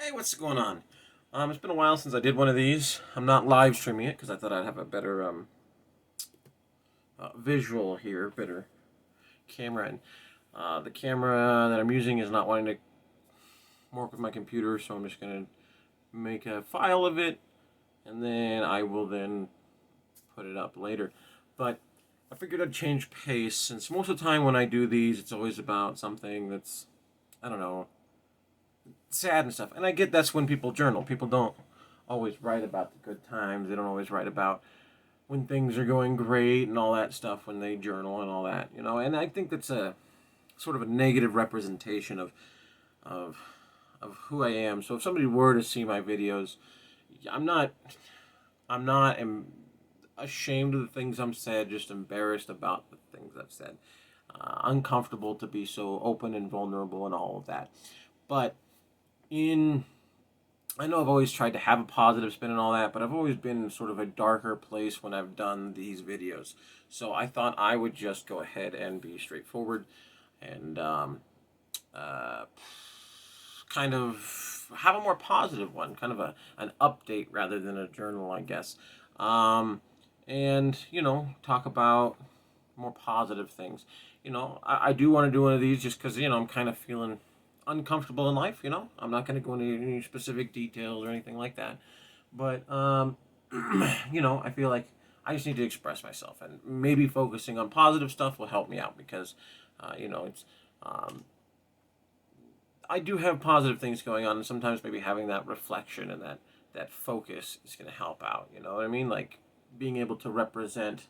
Hey, what's going on? It's been a while since I did one of these. I'm not live streaming it because I thought I'd have a better visual here, better camera. And the camera that I'm using is not wanting to work with my computer, so I'm just gonna make a file of it, and then I will then put it up later. But I figured I'd change pace since most of the time when I do these, it's always about something that's, I don't know, sad and stuff. And I get that's when people journal. People don't always write about the good times. They don't always write about when things are going great and all that stuff when they journal and all that, you know. And I think that's a sort of a negative representation of of who I am. So if somebody were to see my videos, I'm not I'm not am ashamed of the things I'm said, just embarrassed about the things I've said. Uncomfortable to be so open and vulnerable and all of that. But in I know I've always tried to have a positive spin and all that, but I've always been in sort of a darker place when I've done these videos. So I thought I would just go ahead and be straightforward and uh, kind of have a more positive one, kind of an update rather than a journal, I guess. Um, and, talk about more positive things. I do want to do one of these just because, I'm kind of feeling uncomfortable in life. I'm not going to go into any specific details or anything like that. But, I feel like I just need to express myself, and maybe focusing on positive stuff will help me out because, it's, I do have positive things going on, and sometimes maybe having that reflection and that focus is going to help out. You know what I mean? Like being able to represent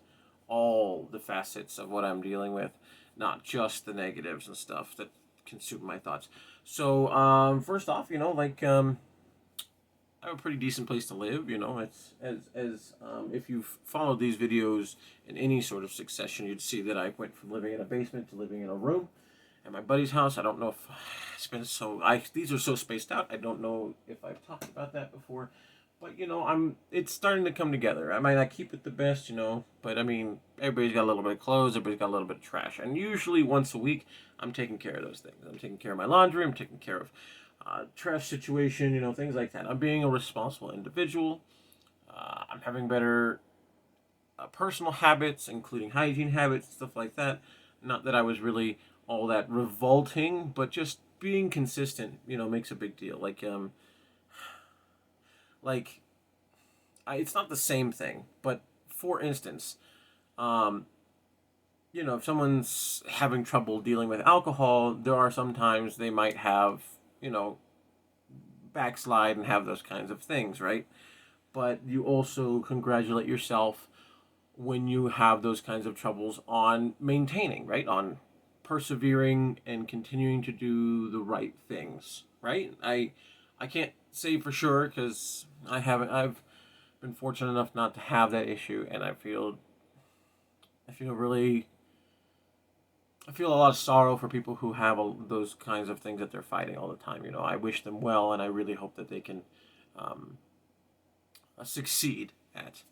all the facets of what I'm dealing with, not just the negatives and stuff that consume my thoughts. So, first off, I have a pretty decent place to live. It's as if you've followed these videos in any sort of succession, you'd see that I went from living in a basement to living in a room at my buddy's house. I don't know if it's been so. These are so spaced out. I don't know if I've talked about that before, but It's starting to come together. I might not keep it the best, but I mean, everybody's got a little bit of clothes. Everybody's got a little bit of trash, and usually once a week, I'm taking care of those things. I'm taking care of my laundry. I'm taking care of trash situation. Things like that. I'm being a responsible individual. I'm having better personal habits, including hygiene habits, stuff like that. Not that I was really all that revolting, but just being consistent, makes a big deal. Like it's not the same thing, but for instance, um, if someone's having trouble dealing with alcohol, there are sometimes they might have, backslide and have those kinds of things, right? But you also congratulate yourself when you have those kinds of troubles on maintaining, right? On persevering and continuing to do the right things, right? I can't say for sure because I've been fortunate enough not to have that issue, and I feel really I feel a lot of sorrow for people who have those kinds of things that they're fighting all the time. I wish them well, and I really hope that they can um, succeed at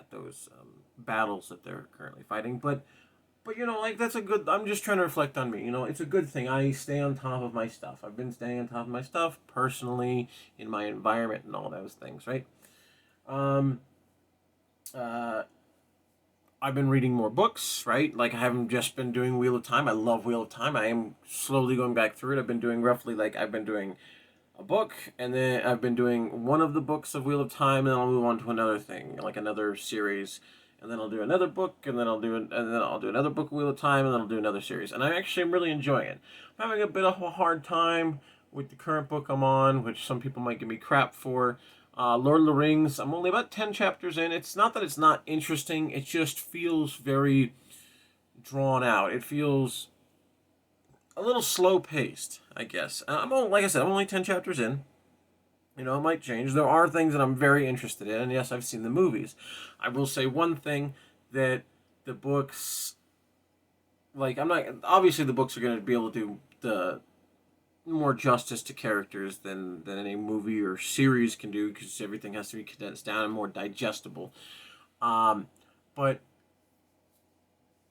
those battles that they're currently fighting. But that's a good. I'm just trying to reflect on me. It's a good thing. I stay on top of my stuff. I've been staying on top of my stuff personally, in my environment, and all those things, right? Um, uh, I've been reading more books, right? Like I haven't just been doing Wheel of Time. I love Wheel of Time. I am slowly going back through it. I've been doing a book, and then I've been doing one of the books of Wheel of Time, and then I'll move on to another thing, like another series, and then I'll do another book, and then I'll do another book of Wheel of Time, and then I'll do another series. And I actually am really enjoying it. I'm having a bit of a hard time with the current book I'm on, which some people might give me crap for. Lord of the Rings. I'm only about 10 chapters in. It's not that it's not interesting. It just feels very drawn out. It feels a little slow paced, I guess. Like I said, I'm only 10 chapters in. It might change. There are things that I'm very interested in, and yes, I've seen the movies. I will say one thing that the books, like, I'm not obviously the books are going to be able to do the more justice to characters than any movie or series can do because everything has to be condensed down and more digestible. Um, but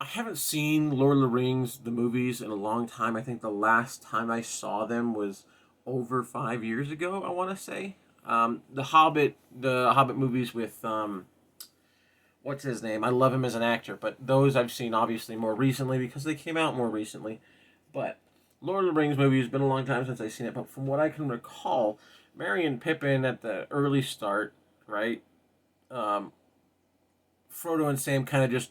I haven't seen Lord of the Rings, the movies, in a long time. I think the last time I saw them was over 5 years ago, I want to say. The Hobbit movies with what's his name? I love him as an actor, but those I've seen obviously more recently because they came out more recently. But Lord of the Rings movie has been a long time since I've seen it, but from what I can recall, Merry and Pippin at the early start, right? Um, Frodo and Sam kind of just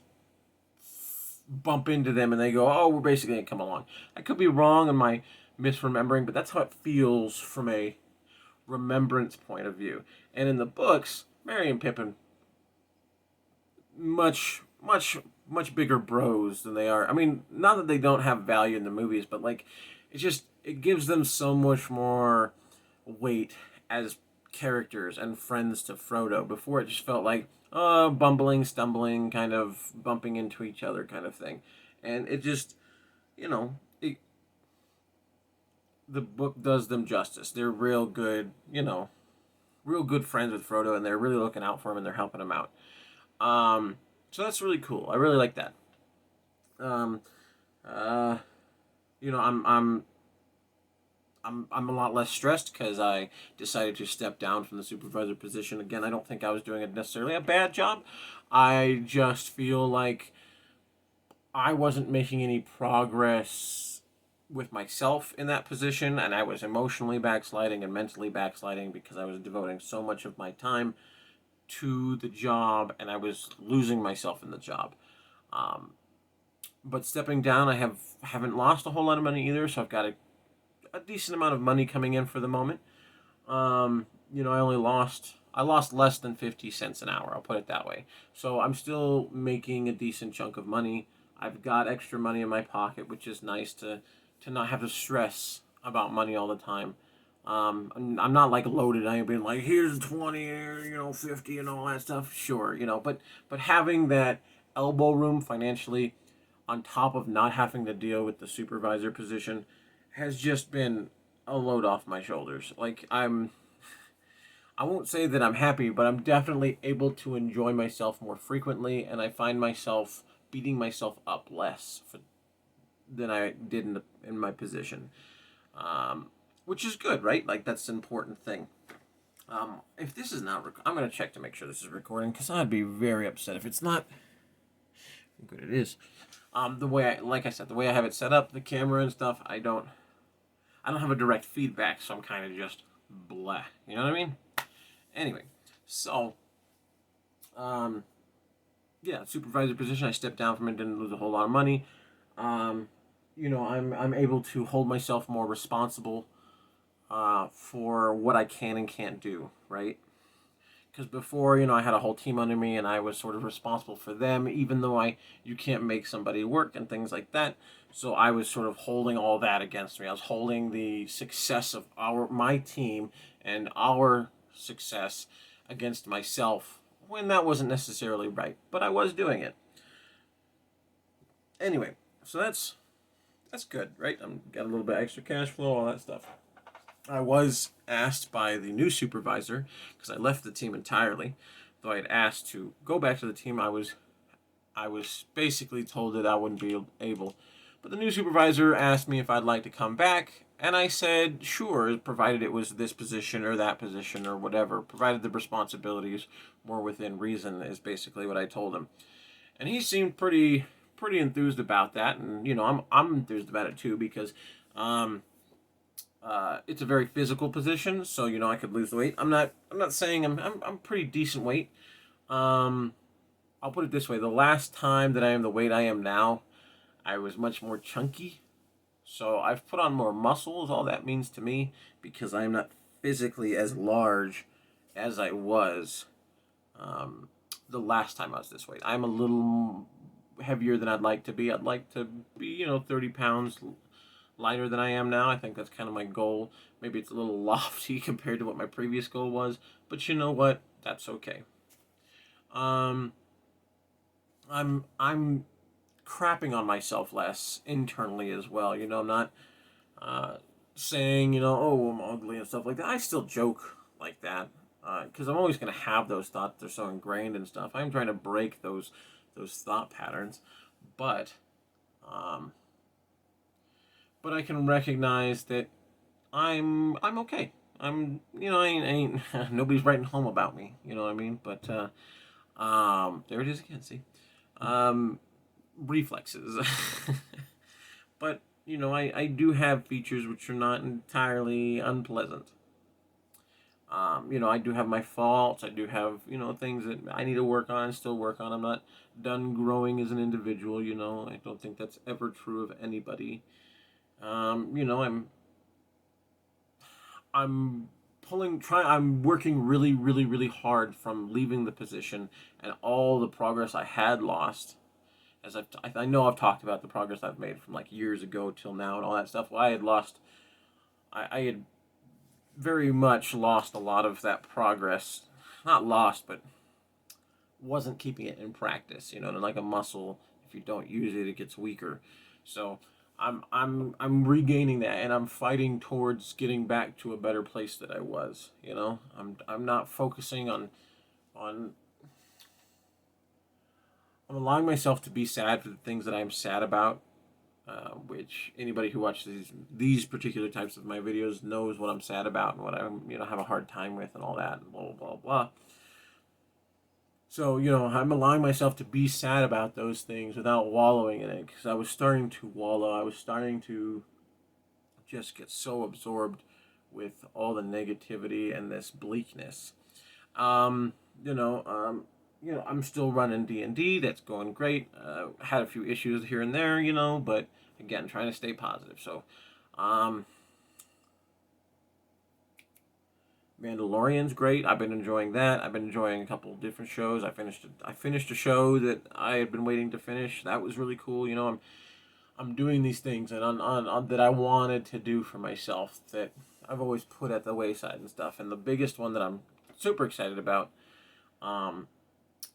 bump into them and they go, "Oh, we're basically gonna come along." I could be wrong in my misremembering, but that's how it feels from a remembrance point of view. And in the books, Merry and Pippin much bigger bros than they are. I mean, not that they don't have value in the movies, but like it gives them so much more weight as characters and friends to Frodo. Before it just felt like bumbling, stumbling, kind of bumping into each other kind of thing. And it just, you know, the book does them justice. They're real good, real good friends with Frodo, and they're really looking out for him and they're helping him out. Um, so that's really cool. I really like that. Um, uh, you know, I'm a lot less stressed because I decided to step down from the supervisor position. Again, I don't think I was doing necessarily a bad job. I just feel like I wasn't making any progress with myself in that position, and I was emotionally backsliding and mentally backsliding because I was devoting so much of my time to the job, and I was losing myself in the job. Um, but stepping down, haven't lost a whole lot of money either, so I've got a decent amount of money coming in for the moment. I lost less than 50 cents an hour. I'll put it that way. So I'm still making a decent chunk of money. I've got extra money in my pocket, which is nice to not have to stress about money all the time. I'm not like loaded. I ain't been like, here's 20, 50 and all that stuff. Sure, but having that elbow room financially on top of not having to deal with the supervisor position has just been a load off my shoulders. Like I won't say that I'm happy, but I'm definitely able to enjoy myself more frequently, and I find myself beating myself up less than I did in my position, which is good, right? Like that's an important thing. If this is not, I'm gonna check to make sure this is recording because I'd be very upset if it's not. Good, it is. Like I said, the way I have it set up, the camera and stuff, I don't have a direct feedback, so I'm kind of just blah. You know what I mean? Anyway, so um, yeah, supervisor position. I stepped down from it, didn't lose a whole lot of money. Um, I'm able to hold myself more responsible for what I can and can't do. Right? Because before, I had a whole team under me and I was sort of responsible for them, even though you can't make somebody work and things like that. So I was sort of holding all that against me. I was holding the success of my team and our success against myself when that wasn't necessarily right, but I was doing it anyway. So that's good, right? I'm got a little bit extra cash flow, all that stuff. I was asked by the new supervisor because I left the team entirely. Though I had asked to go back to the team, I was basically told that I wouldn't be able. But the new supervisor asked me if I'd like to come back, and I said sure, provided it was this position or that position or whatever, provided the responsibilities were within reason. Is basically what I told him, and he seemed pretty enthused about that, and I'm enthused about it too because. It's a very physical position, so I could lose the weight. I'm not saying I'm pretty decent weight. Um, I'll put it this way: the last time that I am the weight I am now, I was much more chunky. So I've put on more muscle. Is all that means to me because I am not physically as large as I was the last time I was this weight. I'm a little heavier than I'd like to be. I'd like to be 30 pounds lighter than I am now. I think that's kind of my goal. Maybe it's a little lofty compared to what my previous goal was, but you know what? That's okay. Um, I'm crapping on myself less internally as well. I'm not uh, saying oh I'm ugly and stuff like that. I still joke like that because I'm always gonna have those thoughts. They're so ingrained and stuff. I'm trying to break those thought patterns, but um, but I can recognize that I'm okay. I ain't nobody's writing home about me. You know what I mean? But there it is again. See, um, reflexes. But I do have features which are not entirely unpleasant. I do have my faults. I do have, things that I need to work on and still work on. I'm not done growing as an individual. I don't think that's ever true of anybody. I'm I'm working really, really, really hard from leaving the position and all the progress I had lost. I know I've talked about the progress I've made from like years ago till now and all that stuff. Well, I had very much lost a lot of that progress. Not lost, but wasn't keeping it in practice. And like a muscle, if you don't use it, it gets weaker. So I'm regaining that, and I'm fighting towards getting back to a better place that I was. I'm not focusing on I'm allowing myself to be sad for the things that I'm sad about. Which anybody who watches these particular types of my videos knows what I'm sad about and what I'm have a hard time with and all that and blah blah blah blah. So I'm allowing myself to be sad about those things without wallowing in it, because I was starting to wallow. I was starting to just get so absorbed with all the negativity and this bleakness. Um, I'm still running D&D. That's going great. Had a few issues here and there, but again, trying to stay positive. So, um, Mandalorian's great. I've been enjoying that. I've been enjoying a couple of different shows. I finished a show that I had been waiting to finish. That was really cool. I'm doing these things and on that I wanted to do for myself that I've always put at the wayside and stuff. And the biggest one that I'm super excited about um,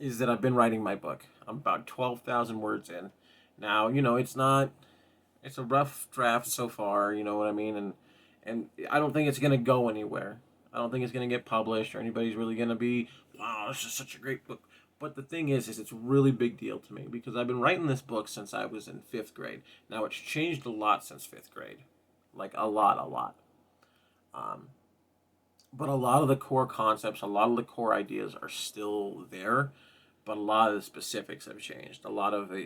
is that I've been writing my book. I'm about 12,000 words in. Now, it's a rough draft so far, you know what I mean? And I don't think it's going to go anywhere. I don't think it's going to get published or anybody's really going to be, wow, this is such a great book. But the thing is it's a really big deal to me because I've been writing this book since I was in fifth grade. Now, it's changed a lot since fifth grade. Like, a lot, a lot. Um, but a lot of the core concepts, a lot of the core ideas are still there, but a lot of the specifics have changed.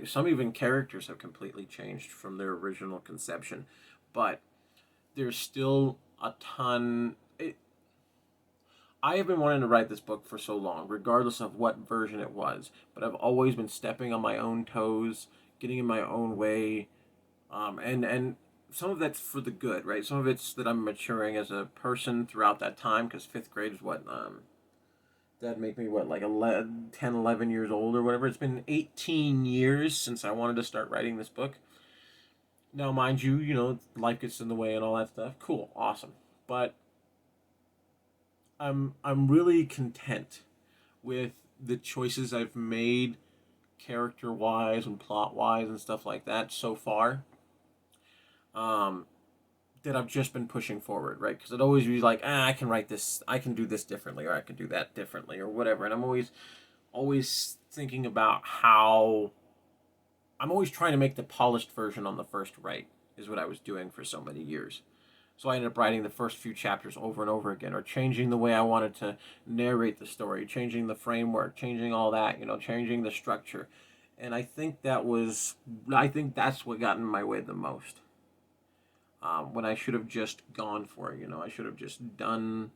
Some even characters have completely changed from their original conception, but there's still a ton. I have been wanting to write this book for so long, regardless of what version it was, but I've always been stepping on my own toes, getting in my own way, and some of that's for the good, right? Some of it's that I'm maturing as a person throughout that time, because fifth grade is what that'd make me what, like 11, 10, 11 years old or whatever. It's been 18 years since I wanted to start writing this book. Now, mind you, life gets in the way and all that stuff. Cool, awesome. But I'm really content with the choices I've made character wise and plot wise and stuff like that so far. Um, that I've just been pushing forward, right? Because it always be like, I can write this, I can do this differently, or I can do that differently, or whatever. And I'm always thinking about how I'm always trying to make the polished version on the first write, is what I was doing for so many years. So I ended up writing the first few chapters over and over again, or changing the way I wanted to narrate the story, changing the framework, changing all that, changing the structure. And I think that's what got in my way the most. When I should have just gone for it, I should have just done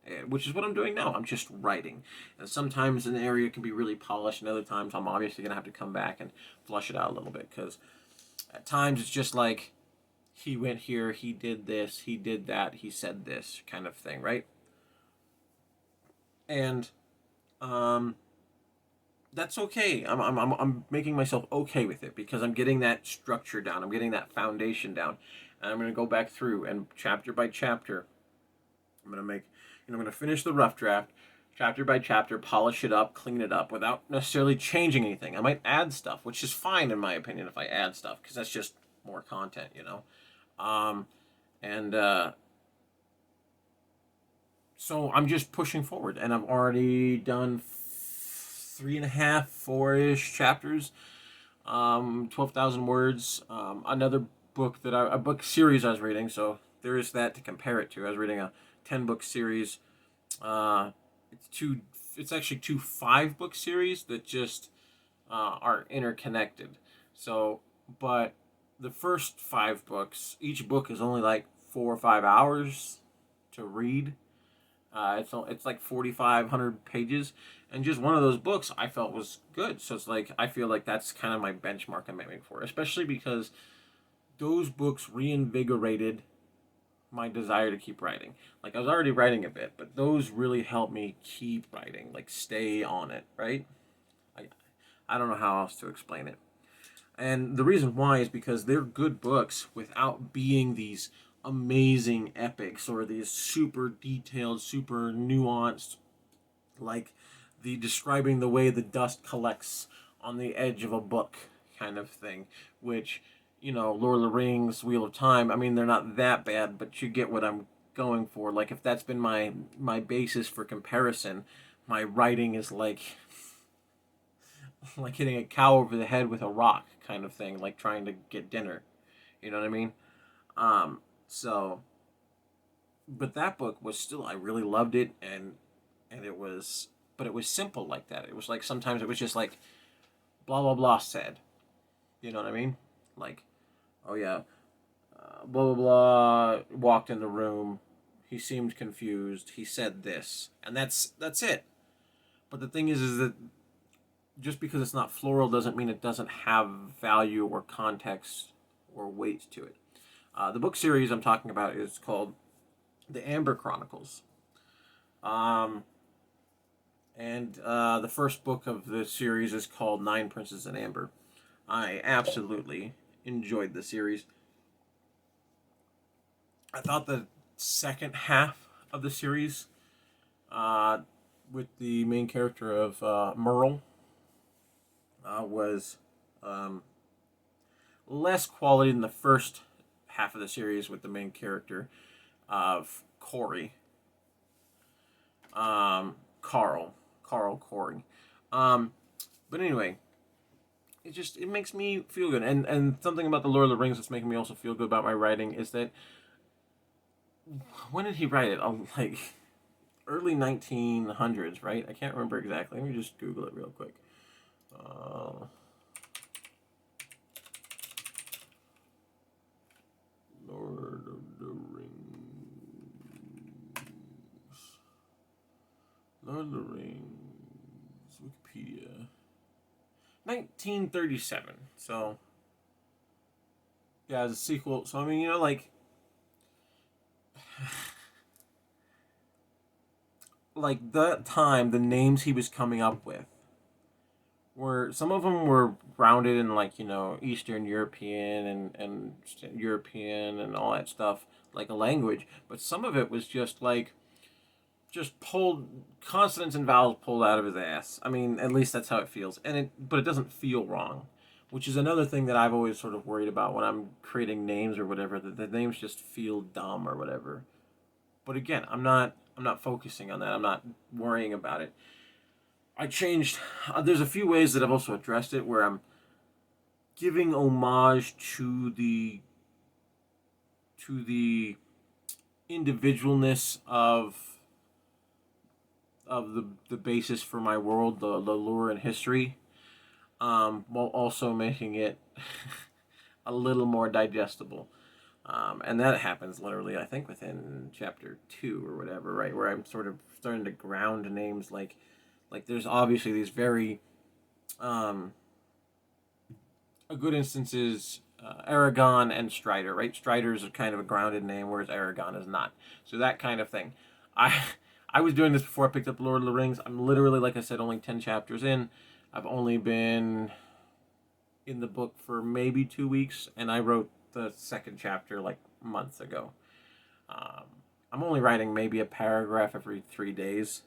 it, which is what I'm doing now. I'm just writing. And sometimes an area can be really polished, and other times I'm obviously going to have to come back and flush it out a little bit, because at times it's just like, he went here, he did this, he did that, he said this kind of thing, right? And that's okay. I'm making myself okay with it because I'm getting that structure down. I'm getting that foundation down. And I'm going to go back through and chapter by chapter, I'm going to finish the rough draft, chapter by chapter, polish it up, clean it up without necessarily changing anything. I might add stuff, which is fine in my opinion if I add stuff, because that's just more content. Um, and So I'm just pushing forward, and I've already done 3.5, 4-ish chapters, 12,000 words. Another book a book series I was reading. So there is that to compare it to. I was reading a 10-book series. Uh, it's actually two 5-book series that just are interconnected. So, but the first 5 books, each book is only like 4 or 5 hours to read. It's like 4,500 pages, and just one of those books I felt was good. So it's like I feel like that's kind of my benchmark I'm aiming for, especially because those books reinvigorated my desire to keep writing. Like I was already writing a bit, but those really helped me keep writing, like stay on it, right? I I don't know how else to explain it. And the reason why is because they're good books without being these amazing epics or these super detailed, super nuanced, like the describing the way the dust collects on the edge of a book kind of thing, which, Lord of the Rings, Wheel of Time, I mean, they're not that bad, but you get what I'm going for. Like, if that's been my basis for comparison, my writing is like hitting a cow over the head with a rock kind of thing, like trying to get dinner. You know what I mean? So, but that book was still, I really loved it, and it was, but it was simple like that. It was like sometimes it was just like blah blah blah said. You know what I mean? Like, oh yeah, blah blah blah walked in the room. He seemed confused. He said this, and that's it. But the thing is that just because it's not floral doesn't mean it doesn't have value or context or weight to it. The book series I'm talking about is called The Amber Chronicles. Um, and the first book of the series is called Nine Princes in Amber. I absolutely enjoyed the series. I thought the second half of the series, uh, with the main character of Merle, was um, less quality than the first half of the series with the main character of Corey. Carl Corey. Um, but anyway, it makes me feel good. And something about the Lord of the Rings that's making me also feel good about my writing is that when did he write it? Like early 1900s, right? I can't remember exactly. Let me just Google it real quick. Lord of the Rings. Lord of the Rings. Wikipedia. 1937. So, yeah, as a sequel. So, I mean, like that time, the names he was coming up with were, some of them were grounded in, like, Eastern European and European and all that stuff, like a language, but some of it was just like just pulled, consonants and vowels pulled out of his ass. I mean, at least that's how it feels, but it doesn't feel wrong, which is another thing that I've always sort of worried about when I'm creating names or whatever, that the names just feel dumb or whatever. But again, I'm not focusing on that. I'm not worrying about it. I changed. There's a few ways that I've also addressed it where I'm giving homage to the individualness of the basis for my world, the lore and history, while also making it a little more digestible. And that happens literally, I think, within chapter 2 or whatever, right? Where I'm sort of starting to ground names like there's obviously these very, a good instance is Aragon and Strider, right? Strider is a kind of a grounded name, whereas Aragon is not. So that kind of thing. I I was doing this before I picked up Lord of the Rings. I'm literally, like I said, only 10 chapters in. I've only been in the book for maybe 2 weeks, and I wrote the second chapter like months ago. Um, I'm only writing maybe a paragraph every 3 days,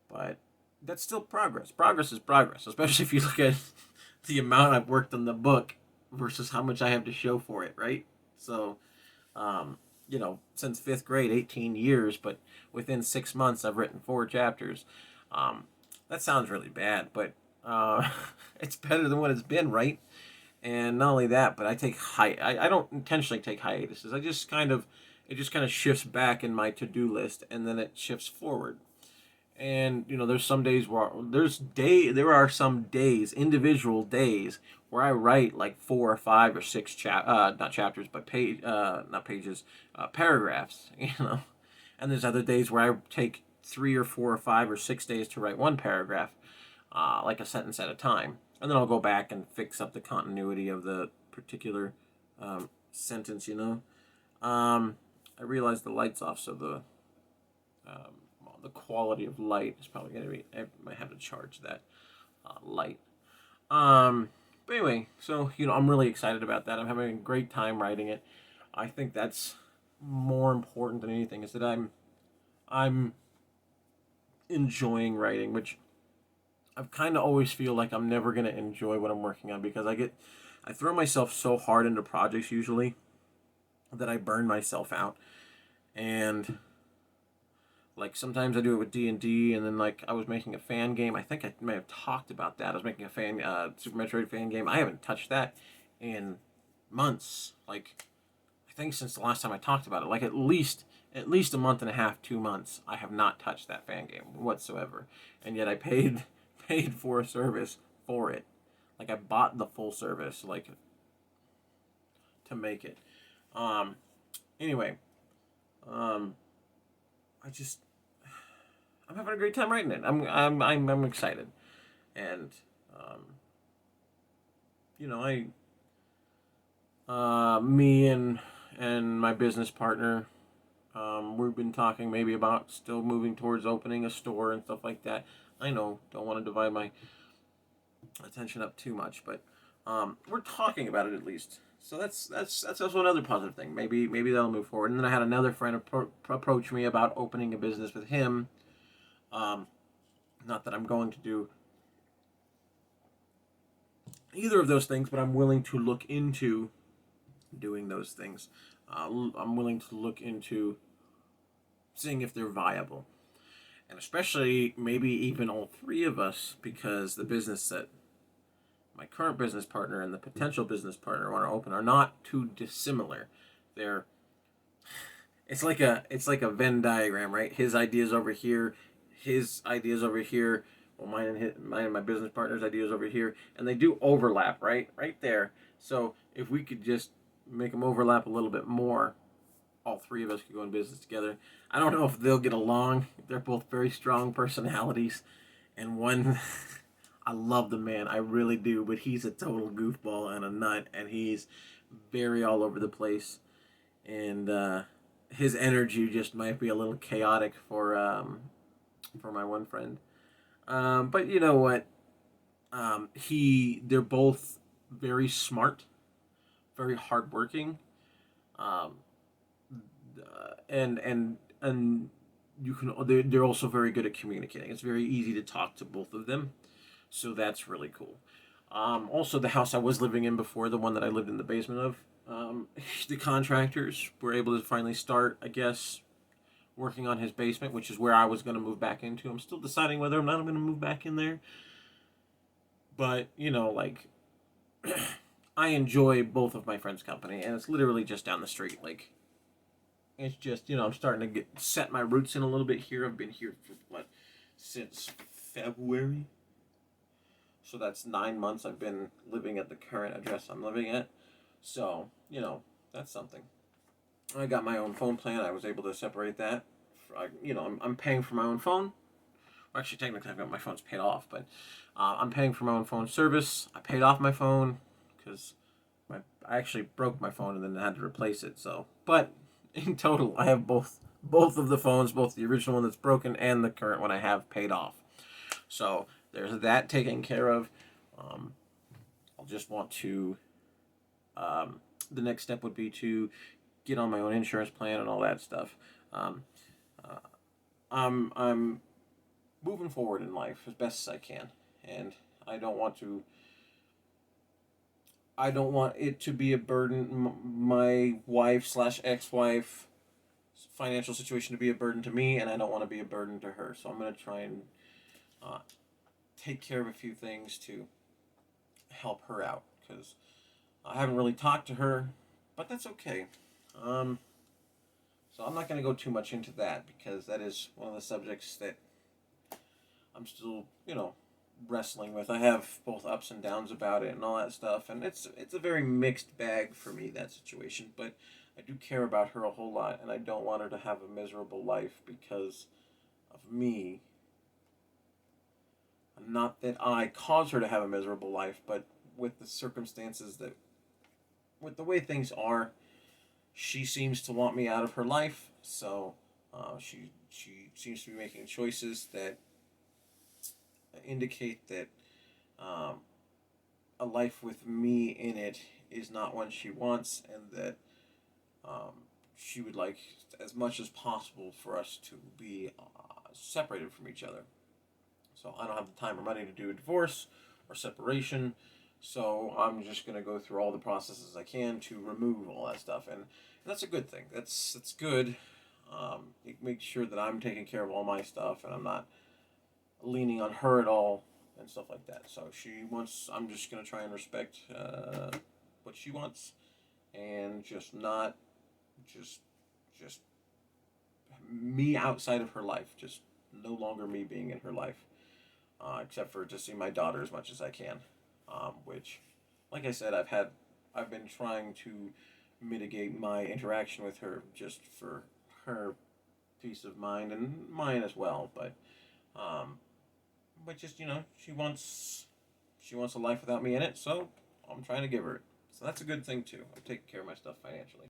but that's still progress. Progress is progress, especially if you look at the amount I've worked on the book versus how much I have to show for it, right? So, since fifth grade, 18 years, but within 6 months, I've written 4 chapters. Um, that sounds really bad, but it's better than what it's been, right? And not only that, but I don't intentionally take hiatuses. I just kind of it just kind of shifts back in my to-do list, and then it shifts forward. And there's some days where there are some days, individual days, where I write like 4 or 5 or 6 not chapters, but not pages, paragraphs. And there's other days where I take 3 or 4 or 5 or 6 days to write one paragraph, like a sentence at a time, and then I'll go back and fix up the continuity of the particular sentence. I realize the light's off, so the quality of light is probably going to be. I might have to charge that light. But anyway, so I'm really excited about that. I'm having a great time writing it. I think that's more important than anything, is that I'm enjoying writing, which I've kind of always feel like I'm never going to enjoy what I'm working on, because I throw myself so hard into projects usually that I burn myself out. And like sometimes I do it with D&D, and then like I was making a fan game. I think I may have talked about that. I was making a Super Metroid fan game. I haven't touched that in months. Like I think since the last time I talked about it, like at least a month and a half, 2 months, I have not touched that fan game whatsoever. And yet I paid for a service for it. Like I bought the full service, like to make it. Anyway, I just I'm having a great time writing it. I'm excited, and I me and my business partner, we've been talking maybe about still moving towards opening a store and stuff like that. I know, don't want to divide my attention up too much, but we're talking about it at least. So that's also another positive thing. Maybe that'll move forward. And then I had another friend approach me about opening a business with him. Not that I'm going to do either of those things, but I'm willing to look into doing those things. I'm willing to look into seeing if they're viable. And especially maybe even all three of us, because the business that my current business partner and the potential business partner want to open are not too dissimilar. They're it's like a Venn diagram, right? His ideas over here, his ideas over here, well, mine and my business partner's ideas over here, and they do overlap, right there. So if we could just make them overlap a little bit more, all three of us could go in business together. I don't know if they'll get along. They're both very strong personalities, and one, I love the man, I really do, but he's a total goofball and a nut, and he's very all over the place, and his energy just might be a little chaotic for my one friend. But you know what? They're both very smart, very hardworking, um, and you can. They're also very good at communicating. It's very easy to talk to both of them, so that's really cool. Also, the house I was living in before, the one that I lived in the basement of, the contractors were able to finally start, I guess, working on his basement, which is where I was going to move back into. I'm still deciding whether or not I'm going to move back in there. But, like, I enjoy both of my friends' company, and it's literally just down the street. Like, it's just, I'm starting to set my roots in a little bit here. I've been here for, since February? So that's 9 months I've been living at the current address I'm living at. So, that's something. I got my own phone plan. I was able to separate that. I'm paying for my own phone. Well, actually, technically, my phone's paid off, but I'm paying for my own phone service. I paid off my phone because I actually broke my phone and then I had to replace it. So, but in total, I have both of the phones, both the original one that's broken and the current one I have paid off. So there's that taken care of. I'll just want to. The next step would be to get on my own insurance plan and all that stuff. I'm moving forward in life as best as I can, and I don't want it to be a burden. My wife / ex-wife financial situation to be a burden to me, and I don't want to be a burden to her. So I'm going to try and take care of a few things to help her out, because I haven't really talked to her, but that's okay. So I'm not going to go too much into that because that is one of the subjects that I'm still, wrestling with. I have both ups and downs about it and all that stuff, and it's a very mixed bag for me, that situation. But I do care about her a whole lot, and I don't want her to have a miserable life because of me. Not that I caused her to have a miserable life, but with the circumstances that, with the way things are, she seems to want me out of her life. So she seems to be making choices that indicate that um, a life with me in it is not one she wants, and that um, she would like as much as possible for us to be separated from each other. So I don't have the time or money to do a divorce or separation. So I'm just gonna go through all the processes I can to remove all that stuff, and that's a good thing. That's good. It makes sure that I'm taking care of all my stuff, and I'm not leaning on her at all and stuff like that. So she wants. I'm just gonna try and respect what she wants, and just not just just me outside of her life. Just no longer me being in her life, except for to see my daughter as much as I can. Which, like I said, I've been trying to mitigate my interaction with her just for her peace of mind and mine as well. Um, but just she wants a life without me in it, so I'm trying to give her it. So that's a good thing too. I'm taking care of my stuff financially.